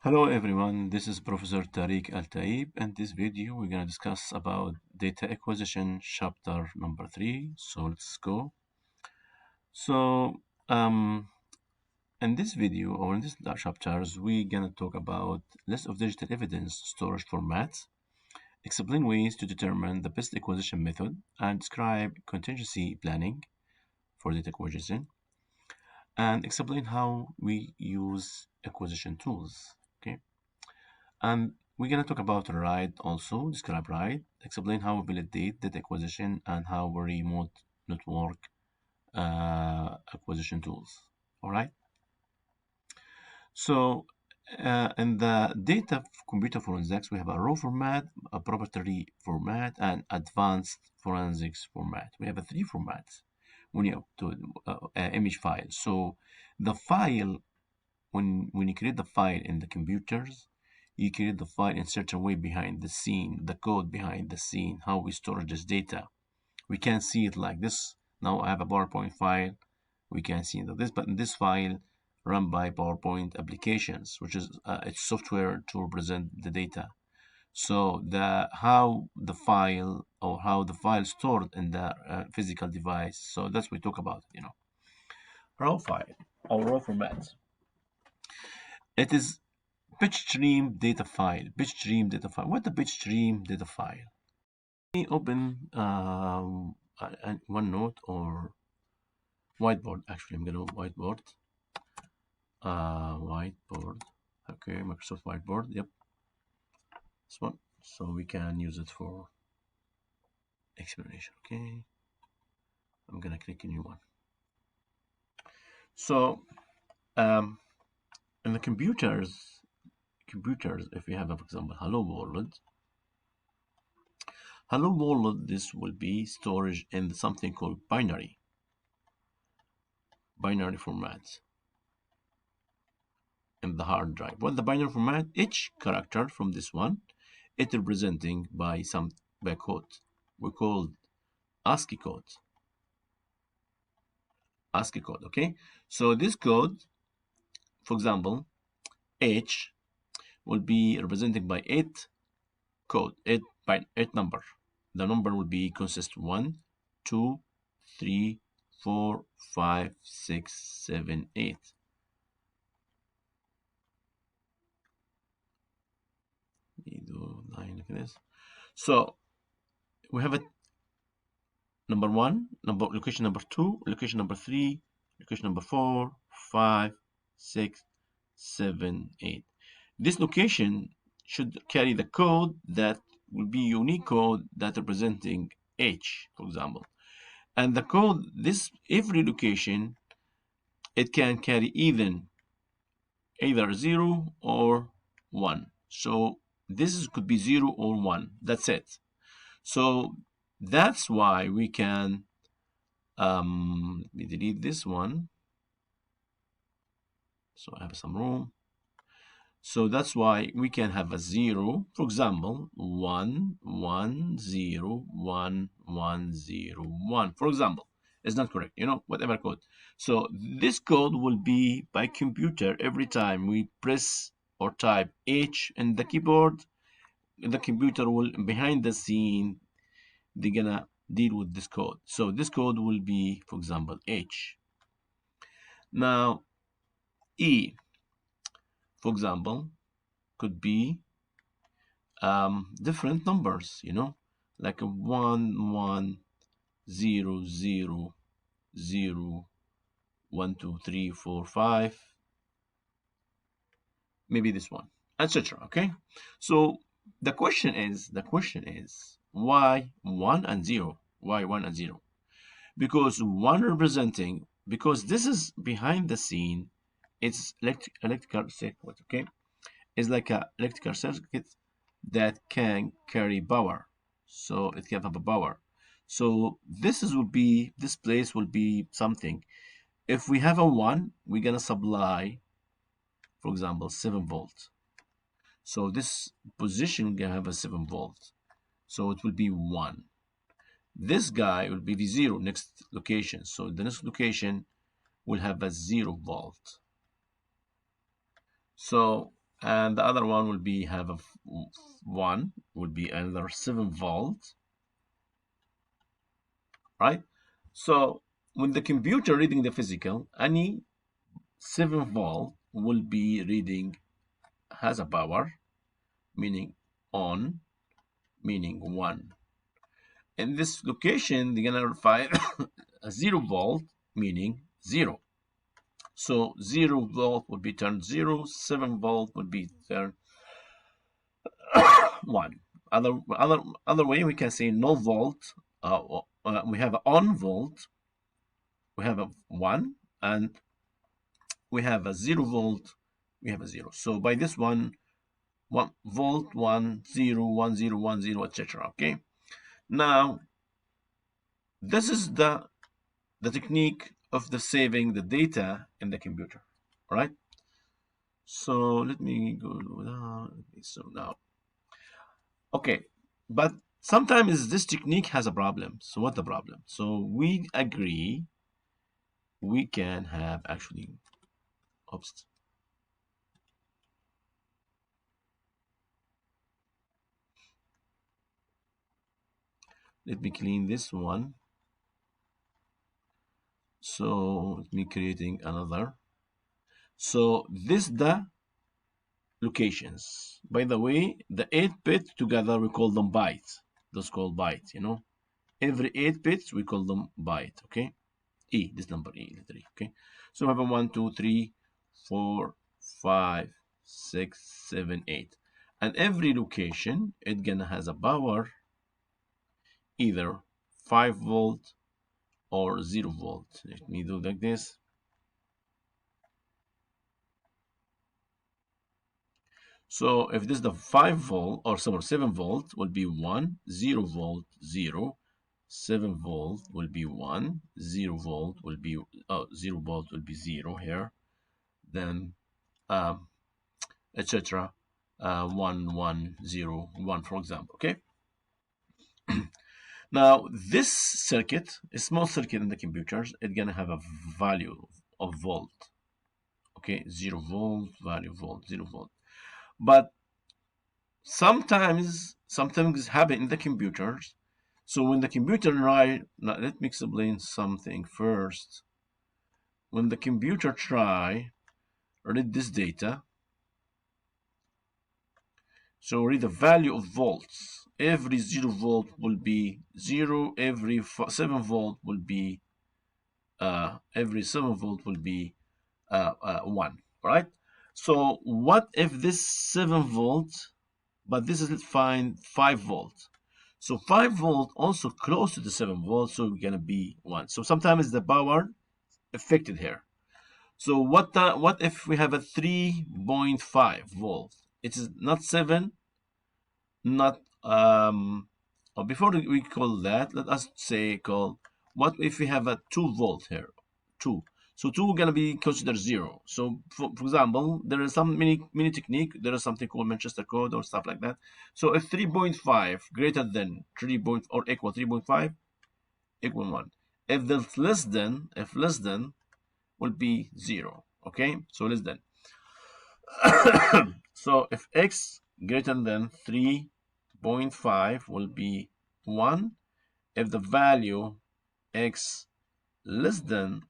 Hello everyone, this is Professor Tariq Al-Taib, and this video we're going to discuss about data acquisition chapter number 3. So let's go. So um, in this video or in this chapters, we're going to talk about list of digital evidence storage formats, explain ways to determine the best acquisition method, and describe contingency planning for data acquisition, and explain how we use acquisition tools. Okay. And we're going to talk about RIDE also, describe RIDE, explain how we validate data acquisition and how we remote network acquisition tools. All right. So in the data computer forensics, we have a raw format, a proprietary format, and advanced forensics format. We have three formats when you have to image file. So the file when you create the file in the computers, you create the file in certain way behind the scene, the code behind the scene, how we store this data. We can see it like this. Now I have a PowerPoint file. We can see this, but in this file run by PowerPoint applications, which is it's software to represent the data. So the how the file or how the file stored in the physical device. So that's what we talk about, raw file or raw format. It is bitstream data file. Bitstream data file. What the bitstream data file? Let me open OneNote or whiteboard. Actually, I'm gonna whiteboard. Whiteboard. Okay, Microsoft Whiteboard. Yep, this one. So we can use it for explanation. Okay, I'm gonna click a new one. So um, in the computers, if we have, for example, Hello World. Hello World, this will be storage in something called binary format in the hard drive. What the binary format? Each character from this one, it representing by code. We call ASCII code. ASCII code. Okay. So this code, for example, H will be represented by eight number. The number will be consist 1, 2, 3, 4, 5, 6, 7, 8. We do 9 like this. So we have a number 1, location number 2, location number 3, location number 4, 5, 6, 7, 8. This location should carry the code that will be unique code that representing H, for example. And the code, this every location, it can carry either 0 or 1. So could be 0 or 1. That's it. So that's why we can let me delete this one. So I have some room. So that's why we can have a 0, for example, 1, 1, 0, 1, 1, 0, 1. For example, it's not correct, whatever code. So this code will be by computer every time we press or type H in the keyboard. The computer will, behind the scene, they're gonna deal with this code. So this code will be, for example, H. Now, E, for example, could be different numbers, like a 1, 1, 0, 0, 0, 1, 2, 3, 4, 5, maybe this one, etc. Okay, so the question is why 1 and 0? Why 1 and 0? Because because this is behind the scene, it's electrical circuit. Okay, it's like a electrical circuit that can carry power. So it can have a power. So this place will be something. If we have a 1, we're gonna supply, for example, 7 volts. So this position can have a 7 volt. So it will be 1. This guy will be the 0 next location. So the next location will have a 0 volt. So and the other one will be have a one will be another 7 volt, right? So when the computer reading the physical, any 7 volt will be reading has a power, meaning on, meaning one. In this location, they're gonna find a 0 volt, meaning zero. So 0 volt would be turned zero, 7 volt would be turned one. Other way we can say no volt. We have an on volt, we have a one, and we have a 0 volt, we have a zero. So by this one, 1 volt, 1 0 1 0 1 0, etc. Okay. Now this is the technique of the saving the data in the computer. All right. So let me go down. So now, okay, but sometimes this technique has a problem. So what the problem? So we agree we can have actually, oops, let me clean this one. So let me creating another. So this the locations. By the way, the 8 bit together we call them bytes. That's called byte, you know. Every 8 bits we call them byte, okay? E, this number E, letter E, okay? So we have a 1, 2, 3, 4, 5, 6, 7, 8. And every location, it gonna has a power either 5 volt or 0 volt. Let me do like this. So if this is the 5 volt or sorry 7 volt will be 1, 0 volt 0, 7 volt will be 1, 0 volt will be 0 volt will be 0 here, then um, etc. 1 1 0 1 for example. Okay. Now this circuit, a small circuit in the computers, it's gonna have a value of volt. Okay, 0 volt value volt 0 volt. But sometimes happen in the computers. So when the computer write, now let me explain something first. When the computer try read this data, so read the value of volts. Every 0 volt will be 0. Every 7 volt will be every 7 volt will be 1. Right. So what if this 7 volt, but this is find 5 volt. So 5 volt also close to the 7 volt, so we're gonna be 1. So sometimes the power affected here. So what if we have a 3.5 volt? It is not 7, not or before we call that, let us say call what if we have a 2 volt here, 2. So 2 gonna be considered 0. So for example, there is some mini technique. There is something called Manchester code or stuff like that. So if 3.5 greater than 3 point or equal 3.5 equal 1. If that's less than, if less than will be 0. Okay, so less than. So if x greater than 3.5 will be 1. If the value x less than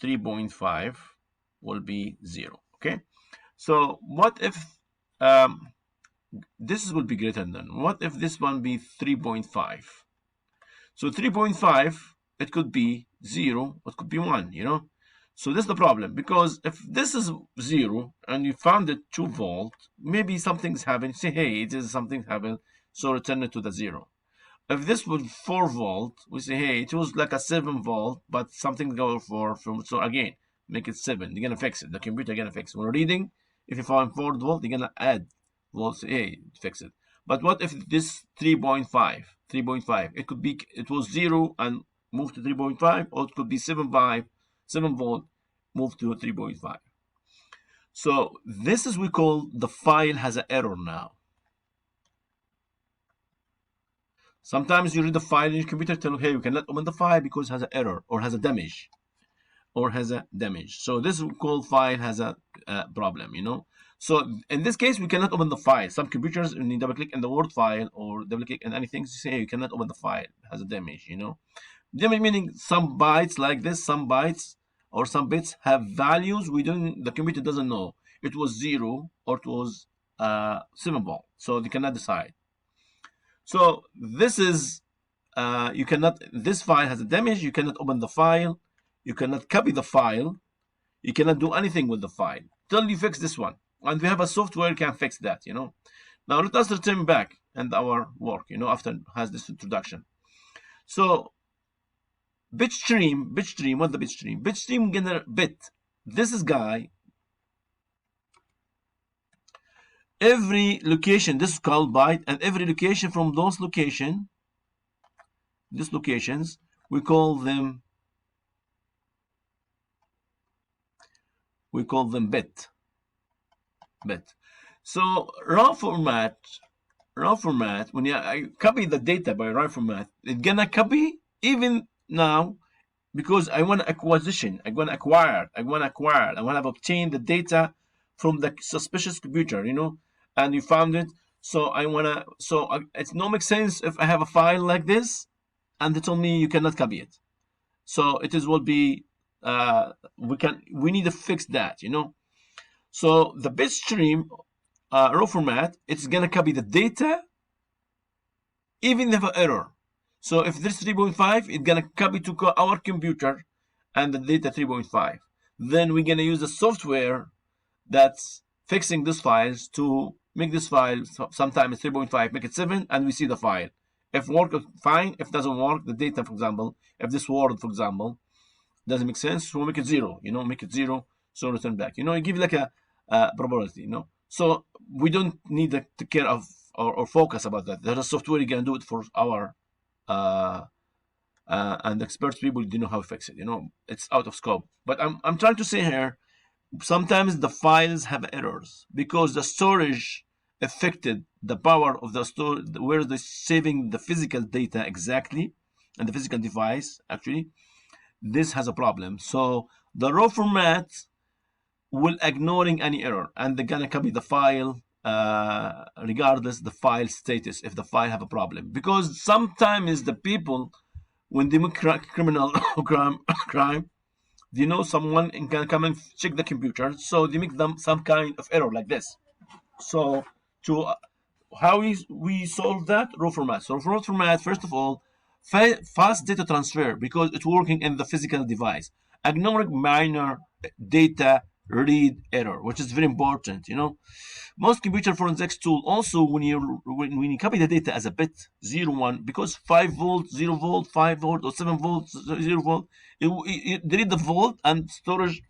3.5 will be 0. Okay, so what if this will be greater than, what if this one be 3.5? So 3.5, it could be 0, it could be 1, you know. So this is the problem, because if this is 0 and you found it 2 volt, maybe something's happened. Say, hey, it is something happened, so return it to the 0. If this was 4 volt, we say, hey, it was like a 7 volt, but something go for from, so again, make it 7. You're gonna fix it. The computer gonna fix it. When reading, if you find 4 volt, you're gonna add volts. Hey, fix it. But what if this 3.5? 3.5. It could be it was 0 and moved to 3.5, or it could be 7 volt, moved to 3.5. So this is we call the file has an error now. Sometimes you read the file in your computer, tell you, hey, you cannot open the file because it has an error or has a damage. or has a damage. So this called file has a problem, So in this case, we cannot open the file. Some computers, when you double click in the Word file or double click in anything, you say you cannot open the file. It has a damage. Damage meaning some bytes like this, some bytes or some bits have values the computer doesn't know. It was 0 or it was 7 volt. So they cannot decide. So this is you cannot. This file has a damage. You cannot open the file. You cannot copy the file. You cannot do anything with the file till you fix this one. And we have a software can fix that. Now let us return back and our work. After has this introduction. So bitstream. What's the bitstream? Bitstream generate bit. This is guy. Every location. This is called byte, and every location from those these locations, we call them bit. So raw format, when I copy the data by raw format, it's gonna copy even now because I want acquisition, I want to acquire, I want to obtain the data from the suspicious computer, and you found it. So it no make sense if I have a file like this and they told me you cannot copy it. So will be we need to fix that. So the bitstream raw format, it's gonna copy the data even if an error. So if there's 3.5, it's gonna copy to our computer and the data 3.5. Then we're gonna use the software that's fixing these files to make this file sometimes 3.5, make it 7, and we see the file. If work, fine. If doesn't work, the data, for example, if this word, for example, doesn't make sense, we'll make it 0. Make it 0, so return back. Give like a probability. So we don't need to care of or focus about that. There's a software you can do it for our and expert people do know how to fix it. It's out of scope. But I'm trying to say here, sometimes the files have errors because the storage affected the power of the store where they're saving the physical data exactly, and the physical device actually. This has a problem. So the raw format will ignoring any error, and they're gonna copy the file regardless the file status if the file have a problem. Because sometimes the people when they make criminal crime, someone can come and check the computer, so they make them some kind of error like this. So to how we solve that? Raw format. So raw format, first of all, fast data transfer because it's working in the physical device, ignoring minor data read error, which is very important. Most computer forensics tool also when you copy the data as a bit 0 1, because 5 volt 0 volt 5 volt or 7 volt 0 volt, it read the volt and storage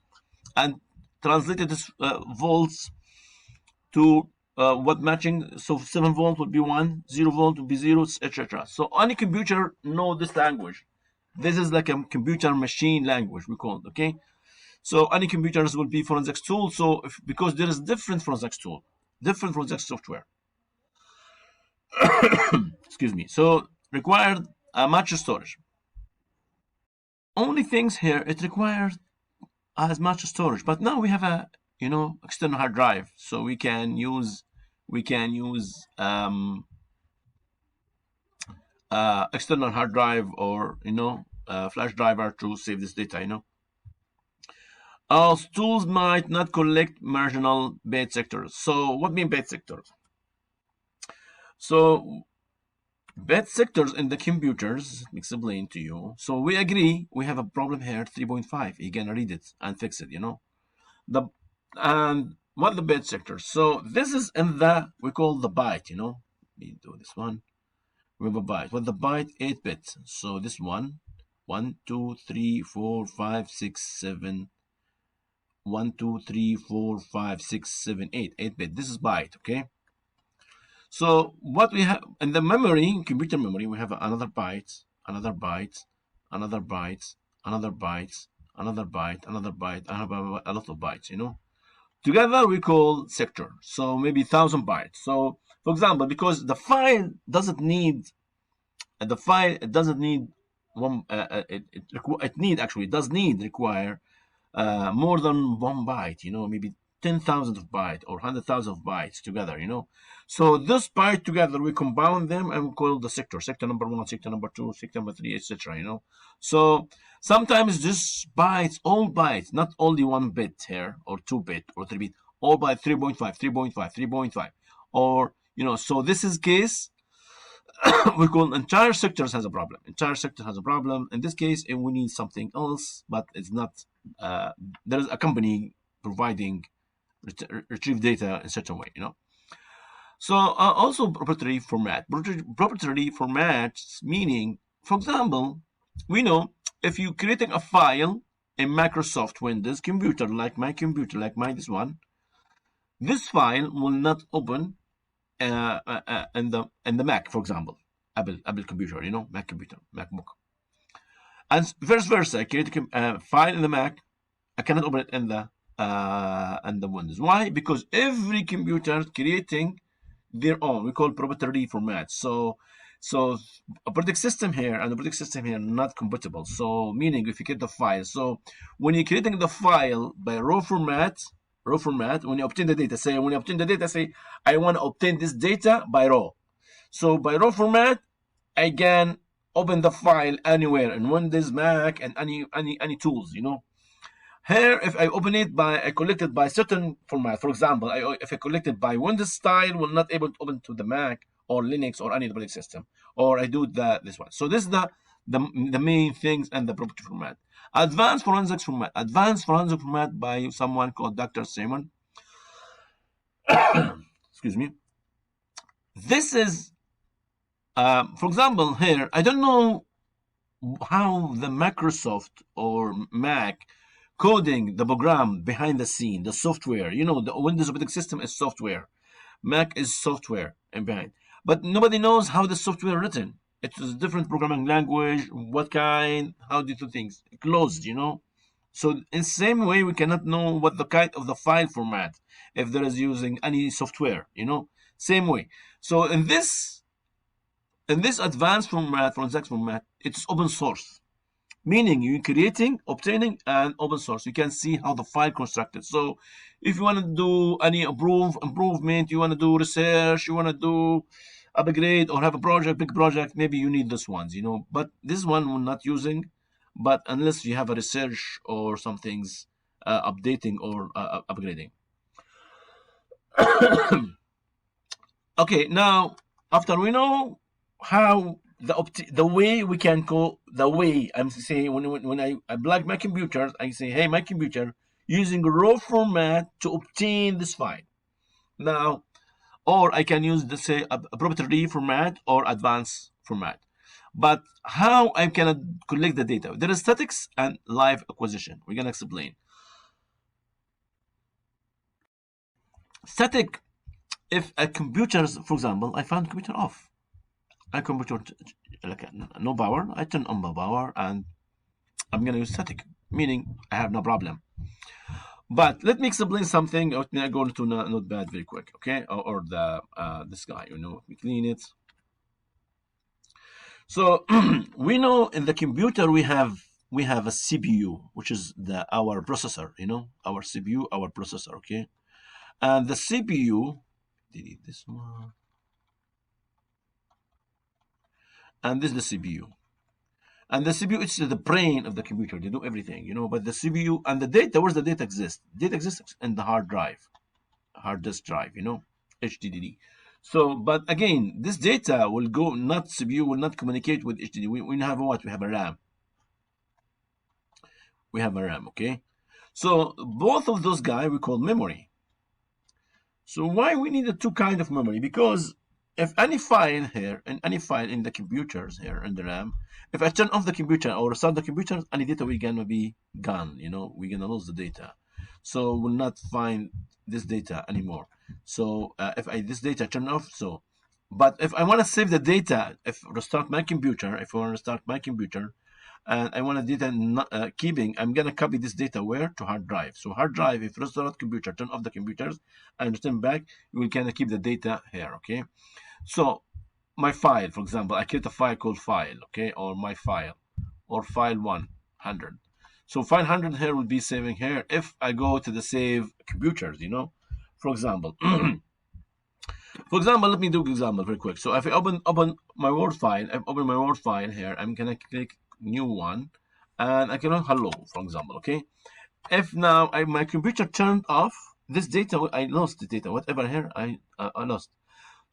and translated this volts to what matching. So 7 volt would be 1, 0 volt would be 0, etc. So any computer know this language. This is like a computer machine language we call it. Okay. So any computers will be forensics tool. So because there is different forensics tool, different forensics software. Excuse me. So required much storage. Only things here it requires as much storage. But now we have a external hard drive, so we can use external hard drive or flash driver to save this data. Tools might not collect marginal bad sectors. So what mean bad sectors? So bad sectors in the computers, let me explain to you. So we agree we have a problem here, 3.5. You can read it and fix it, and what the bad sectors? So this is in we call the byte, Let me do this one. We have a byte. What the byte? 8-bit. So this one, 1, 2, 3, 4, 5, 6, 7. 1, 2, 3, 4, 5, 6, 7, 8. 8-bit. This is byte, okay? So what we have in the memory, computer memory, we have another byte, another byte, another byte, another byte, another byte, another byte. I have a lot of bytes, Together we call sector. So maybe 1,000 bytes. So for example, because the file doesn't need one, it does need require more than 1 byte, maybe 10,000 of byte or 100,000 of bytes together, So this byte together, we compound them and we call the sector number one, sector number two, sector number three, etc. So sometimes this bytes, all bytes, not only 1 bit here or 2 bit or 3 bit, all by 3.5, 3.5, 3.5, or so this is case we call entire sectors has a problem. Entire sector has a problem. In this case, and we need something else, but it's not. Uh, there is a company providing retrieve data in such a way. So also proprietary format. Proprietary formats meaning, for example, we know if you creating a file in Microsoft Windows computer, like my computer, like my this one, this file will not open in the Mac, for example, Apple computer, Mac computer, MacBook, and vice versa. I create a file in the Mac, I cannot open it in the Windows. Why? Because every computer creating their own. We call proprietary format. So a project system here and a project system here not compatible. So meaning if you get the file, so when you're creating the file by raw format, when you obtain the data, say I want to obtain this data by raw. So by raw format, I can open the file anywhere in Windows, Mac, and any tools. Here, if I open it by I collected by certain format, for example, if I collected by Windows style, will not able to open to the Mac or Linux or any operating system, or I do this one. So this is the main things and the property format. Advanced forensics format. Advanced forensic format by someone called Dr. Simon. Excuse me. This is, for example, here I don't know how the Microsoft or Mac coding the program behind the scene, the software. The Windows operating system is software, Mac is software and behind. But nobody knows how the software written. It's a different programming language, what kind, how do you do things. Closed. So in the same way, we cannot know what the kind of the file format if there is using any software. Same way. So in this advanced format, forensics format, it's open source, meaning you're creating, obtaining, and open source. You can see how the file constructed. So if you want to do any improvement, you want to do research, you want to do upgrade or have a big project, maybe you need this ones. But this one we're not using, but unless you have a research or some things updating or upgrading. Okay, now after we know how the way we can go, the way I'm saying when I plug my computer, I say, hey, my computer using raw format to obtain this file. Now, or I can use say a proprietary format or advanced format. But how I can collect the data? There is statics and live acquisition. We're gonna explain. Static, if a computer, for example, I found computer off. A computer like no power, I turn on the power and I'm gonna use static, meaning I have no problem. But let me explain something. Let me go to Notepad very quick, okay? Or the this guy, we clean it. So we know in the computer we have a CPU, which is our processor, our CPU, our processor, okay? And the CPU, delete this one, and this is the CPU. And the CPU is the brain of the computer. They do everything, But the CPU and the data, where's the data exist? Data exists in the hard disk drive, HDD. So, but again, this data will go, not CPU will not communicate with HDD. We have what? We have a RAM. We have a RAM, okay? So both of those guys we call memory. So why we need a two kind of memory? Because if any file here and any file in the computers here in the RAM, if I turn off the computer or restart the computer, any data we're gonna be gone. We're gonna lose the data, so we'll not find this data anymore. So if this data turn off, but if I want to save the data, if I want to restart my computer, and I want the data not, keeping, I'm gonna copy this data where to hard drive. So hard drive, if restart computer, turn off the computers, and return back, you will kind of keep the data here, okay? So my file, for example, I create a file called file, okay, or my file, or file 100. So file 100 here will be saving here if I go to the save computers, for example. For example, let me do an example very quick. So if I open my Word file, I open my Word file here. I'm gonna click new one, and I can run hello, for example. Okay. If now my computer turned off, this data I lost the data. Whatever here I lost.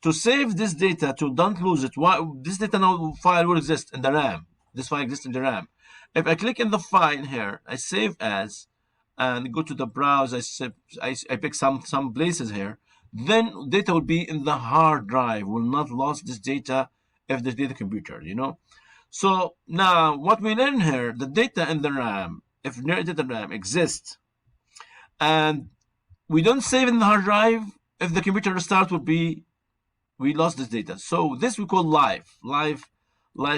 To save this data, to don't lose it, why this data now file will exist in the RAM. This file exists in the RAM. If I click in the file here, I save as, and go to the browser, I pick some places here, then data will be in the hard drive, will not lose this data if the data computer, So now what we learn here, the data in the RAM, if data in the RAM exists, and we don't save in the hard drive, if the computer restart will be we lost this data. So this we call live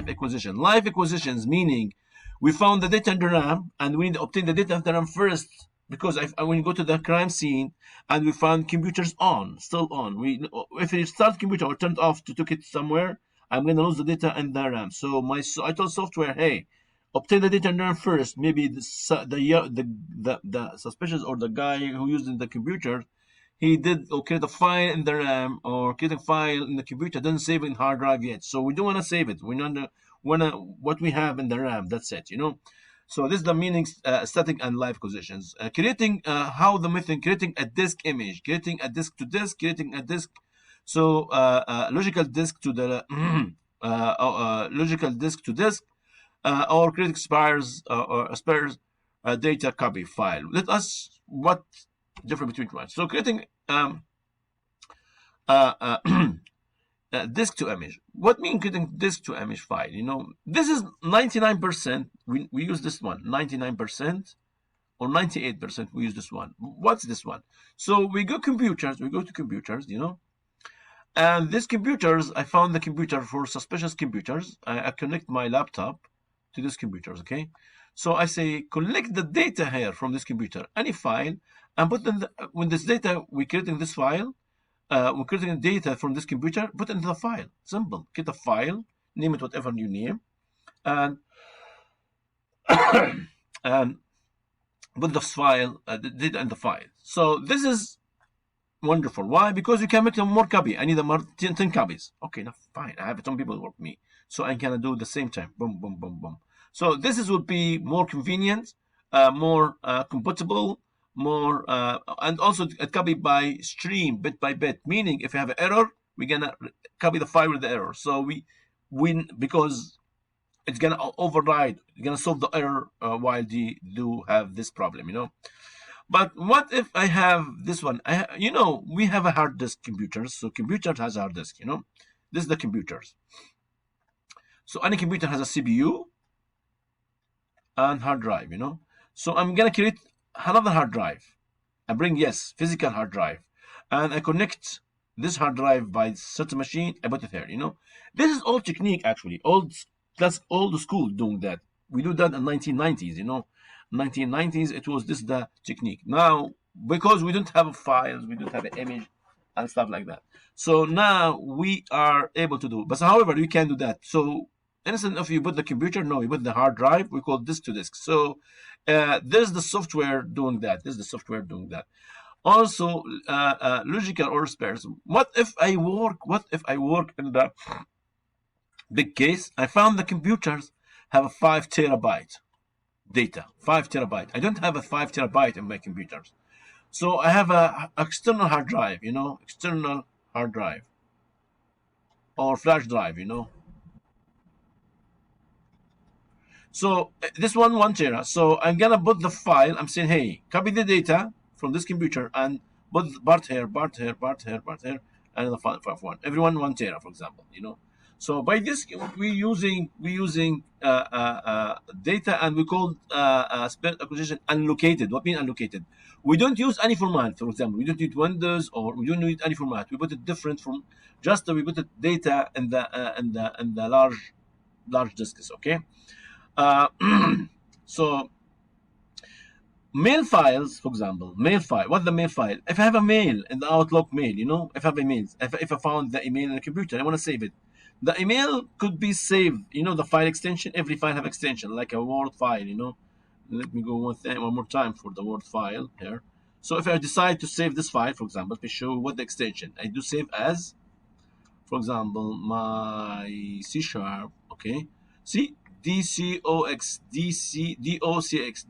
acquisition. Live acquisitions meaning we found the data in the RAM and we need to obtain the data of the RAM first because when you go to the crime scene and we found computers still on. If we start computer or turned off to took it somewhere, I'm going to lose the data in the RAM. So I told software, hey, obtain the data in the RAM first. Maybe the suspicious or the guy who used the computer he did or create a file in the RAM or create a file in the computer, doesn't save it in hard drive yet. So we don't want to save it. We want what we have in the RAM. That's it. So this is the meaning static and live acquisitions. Creating how the method creating a disk image, creating a disk to disk, creating a disk. So logical disk to the logical disk to disk, or create spares data copy file. Let us what different between one. So creating uh, uh, disk to image. What mean creating disk to image file? This is 99%. We use this one. 99% or 98% we use this one. What's this one? So we go to computers, and these computers, I found the computer for suspicious computers. I connect my laptop to these computers, okay? So I say, collect the data here from this computer, any file, and put in when this data, we're creating this file, we're creating data from this computer, put it into the file. Simple. Get a file, name it whatever you name, and and put the file, the data in the file. So this is wonderful. Why? Because you can make them more copy. I need more 10 copies. Okay, now fine. I have 10 people work with me. So I can do the same time. Boom, boom, boom, boom. So this would be more convenient, more compatible, more, and also a copy by stream, bit by bit. Meaning, if you have an error, we're gonna copy the file with the error. So we win because it's gonna override. It's gonna solve the error while they do have this problem. But what if I have this one? We have a hard disk computers. So computer has a hard disk. This is the computers. So any computer has a CPU and hard drive. So I'm gonna create another hard drive. I bring physical hard drive, and I connect this hard drive by certain machine. I put it here. This is old technique actually. That's old school doing that. We do that in 1990s. 1990s it was this the technique. Now because we don't have files, we don't have an image and stuff like that. So now we are able to do. But however, we can do that. So instead of you put the computer, no, you put the hard drive. We call disk to disk. So there's the software doing that. Also, logical or spares. What if I work in the big case? I found the computers have a 5 terabyte data. 5 terabyte. I don't have a 5 terabyte in my computers. So I have a external hard drive, external hard drive or flash drive. So this one tera. So I'm gonna put the file. I'm saying, hey, copy the data from this computer and put part here, and the file one. Everyone 1 tera, for example. So by this we using data, and we call spare acquisition unlocated. What mean unlocated? We don't use any format. For example, we don't need Windows or we don't need any format. We put it different from just we put the data in the large disks. Okay. Uh, so mail files, for example, mail file. What's the mail file? If I have a mail in the Outlook mail, if I have a mail, if I found the email in the computer, I want to save it. The email could be saved. The file extension. Every file have extension, like a Word file. let me go one more time for the word file here. So if I decide to save this file, for example, let me show what the extension. I do save as, for example, my C sharp, okay? See, DCOX, DOCX,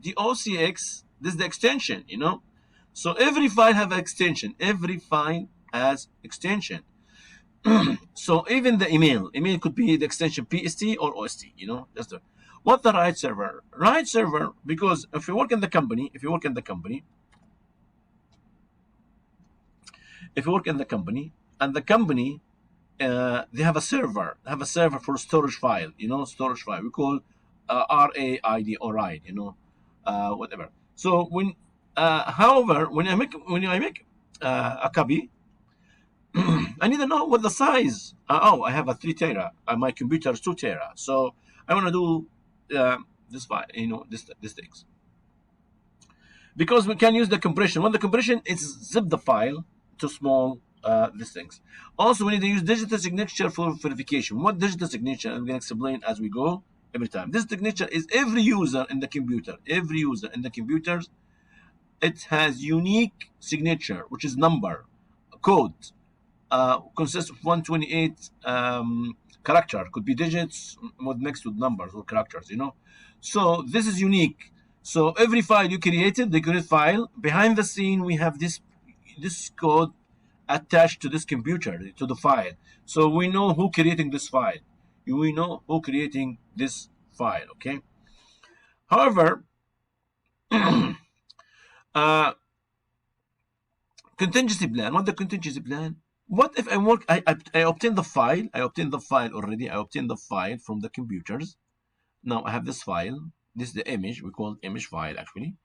this is the extension, you know? So every file have an extension. Every file has extension. So even the email could be the extension PST or OST, you know? That's the what the write server. Write server, because if you work in the company, if you work in the company, and the company they have a server, for storage file, you know, storage file. We call RAID or RAID, you know, whatever. So when, however, when I make a copy, I need to know what the size. Oh, I have a 3 tera. My computer is 2 tera. So I want to do this file, you know, this things. Because we can use the compression. When the compression is zip the file to small these things. Also, we need to use digital signature for verification. What digital signature? I'm going to explain as we go every time. This signature is every user in the computer. Every user in the computers, it has unique signature, which is number, code. Consists of 128 character, could be digits mixed with numbers or characters, you know. So this is unique. So every file you created, the create file, behind the scene we have this code attached to this computer, to the file. So we know who creating this file. We know who creating this file, okay? However, uh, contingency plan. What the contingency plan? What if I obtain the file? I obtain the file already. I obtain the file from the computers. Now I have this file. This is the image. We call it image file actually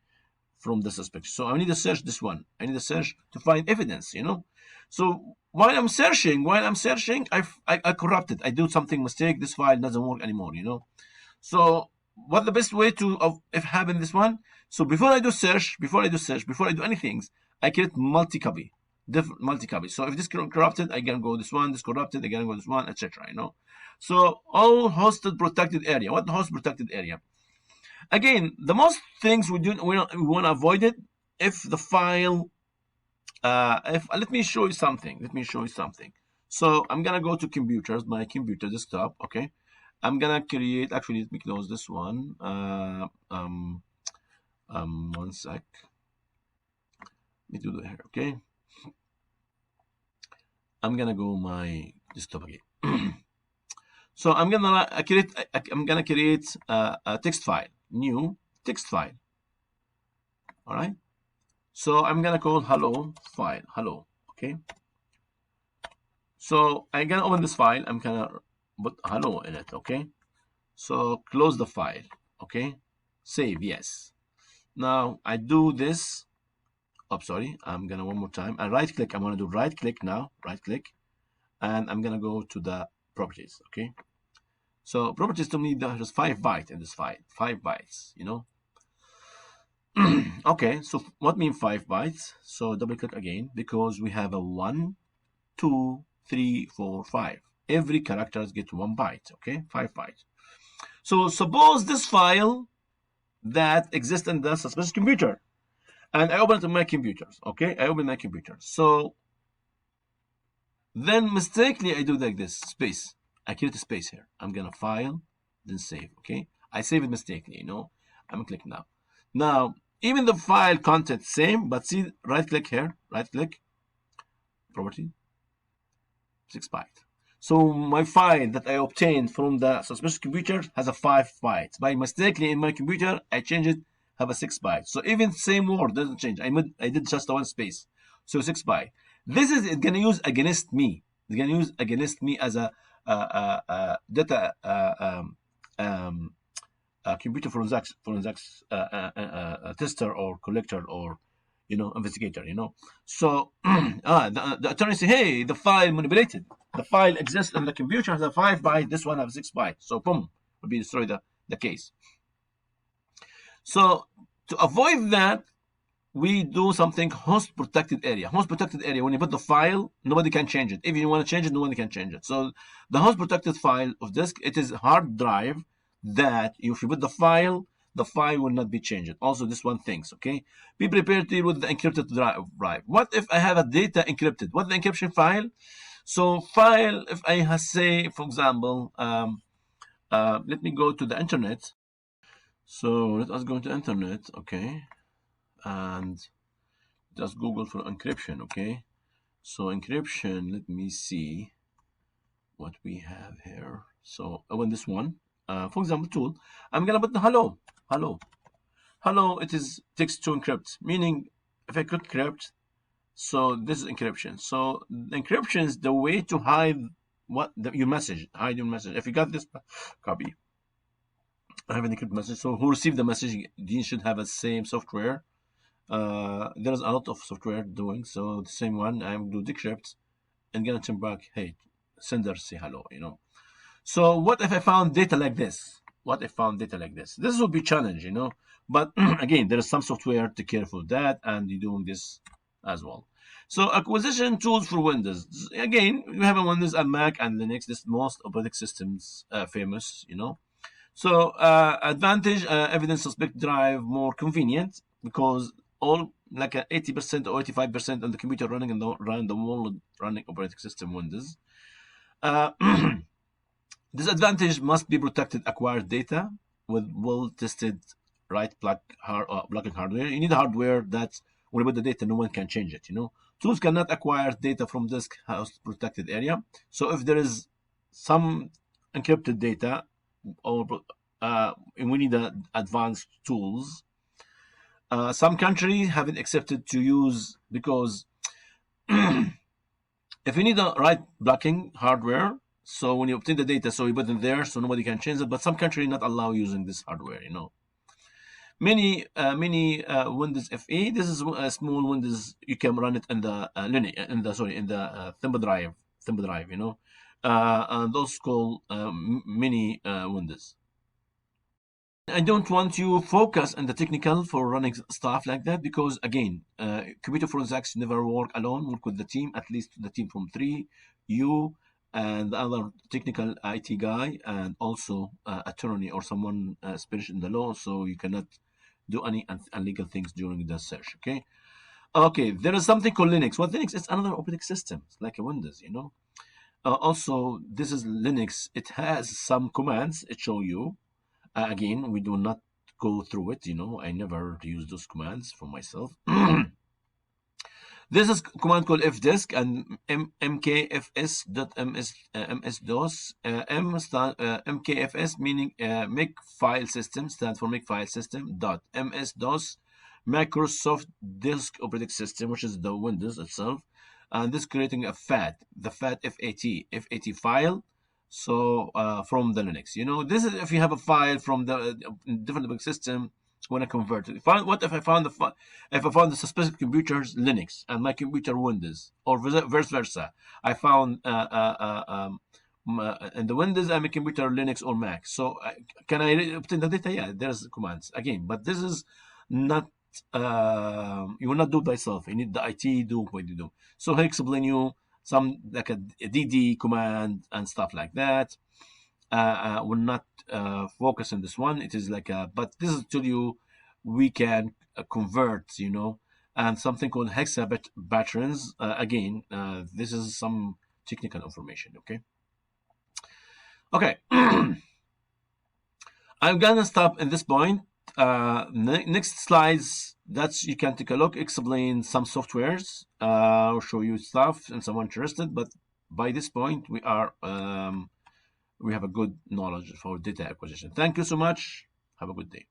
from the suspect. So I need to search this one. I need to search to find evidence, you know. So while I'm searching, I corrupted. I do something mistake. This file doesn't work anymore, you know. So what the best way to if happen this one? So before I do anything, I create multi-copy, different multi-copy. So if this corrupted, I can go this one. This corrupted, I can go this one, etc. You know. So all hosted protected area. What the host protected area? Again, the most things we want to avoid it if the file. If let me show you something. So I'm gonna go to computers, my computer desktop. Okay, I'm gonna create. Actually, let me close this one. One sec. Let me do that here. Okay, I'm gonna go my desktop again. So I'm gonna create a text file, new text file. All right. So I'm gonna call hello file, hello. Okay. So I'm gonna open this file. I'm gonna put hello in it. Okay. So close the file. Okay. Save, yes. Now I do this. Oh, sorry. I'm gonna one more time. I right click. I'm gonna do right click now. Right click, and I'm gonna go to the properties. Okay. So properties to me there's 5 bytes in this file. 5 bytes. You know. Okay. So what mean 5 bytes? So double click again because we have a 1, 2, 3, 4, 5. Every characters get 1 byte. Okay. 5 bytes. So suppose this file that exists in the suspicious computer, and I open it on my computers. Okay, I open my computer. So then mistakenly I do like this space. I create a space here. I'm gonna file, then save. Okay, I save it mistakenly. You know, I'm gonna click now. Now even the file content same, but see right click here, right click, property, 6 byte. So my file that I obtained from the suspicious computer has a 5 bytes. By mistakenly in my computer, I changed it, have a 6 bytes. So even same word doesn't change. I did just one space. So 6 byte. This is gonna use against me. It's gonna use against me as a data computer forensics tester or collector or investigator. So the attorney say, hey, the file manipulated. The file exists in the computer, has a 5 byte, this one has 6 byte. So boom, will be destroy the case. So to avoid that, we do something host protected area. Host protected area, when you put the file, nobody can change it. If you want to change it, nobody can change it. So the host protected file of disk, it is hard drive that if you put the file, the file will not be changed. Also, this one things, okay? Be prepared to deal with the encrypted drive. What if I have a data encrypted? What the encryption file? So file, if I say, for example, let me go to the internet. So let us go to internet, okay? And just Google for encryption, okay? So encryption, let me see what we have here. So I want this one. For example, tool. I'm gonna put the hello, hello, hello. It is text to encrypt, meaning if I click encrypt, so this is encryption. So the encryption is the way to hide your message, hide your message. If you got this copy, I have an encrypted message. So who received the message, you should have the same software. There's a lot of software doing so. The same one. I'm do decrypt and gonna turn back. Hey, sender, say hello. So what if I found data like this? What if I found data like this? This would be challenge. But again, there is some software to care for that, and you're doing this as well. So acquisition tools for Windows. Again, we have a Windows and Mac and Linux. This most operating systems famous. So advantage, evidence suspect drive more convenient because all like 80% or 85% of the computer running in the random world running operating system Windows. Uh, Disadvantage must be protected acquired data with well-tested blocking hardware. You need hardware that when you put the data, no one can change it. Tools cannot acquire data from disk house protected area. So if there is some encrypted data, or we need advanced tools. Some countries haven't accepted to use because if you need the right blocking hardware, so when you obtain the data, so you put it there, so nobody can change it. But some countries not allow using this hardware. Many Windows FE. This is a small Windows. You can run it in the thumb drive. And those called mini Windows. I don't want you focus on the technical for running stuff like that because again, computer forensics never work alone. Work with the team, at least the team from ch3, you and the other technical IT guy, and also attorney or someone specialist in the law. So you cannot do any illegal things during the search. Okay. Okay. There is something called Linux. What Linux is another operating system, it's like a Windows. Also, this is Linux. It has some commands. It show you. Again, we do not go through it. I never use those commands for myself. This is command called fdisk and mkfs.ms-dos. Mkfs meaning make file system, stands for make file system, .ms-dos, Microsoft Disk Operating System, which is the Windows itself. And this creating a FAT, the FAT file. So from the Linux, this is if you have a file from the different operating system. When I convert it, what if I found the suspicious computer's Linux and my computer Windows, or vice versa? I found in the Windows and my computer Linux or Mac. So can I obtain the data? Yeah, there's commands again, but this is not. You will not do it by yourself. You need the IT do what you do. So I explain you some like a DD command and stuff like that. Will not focus on this one. It is like but this is to tell you we can convert, and something called hexa patterns. Again, this is some technical information. Okay. I'm gonna stop in this point. Next slides that you can take a look, explain some softwares, or show you stuff and someone interested. But by this point, we have a good knowledge for data acquisition. Thank you so much. Have a good day.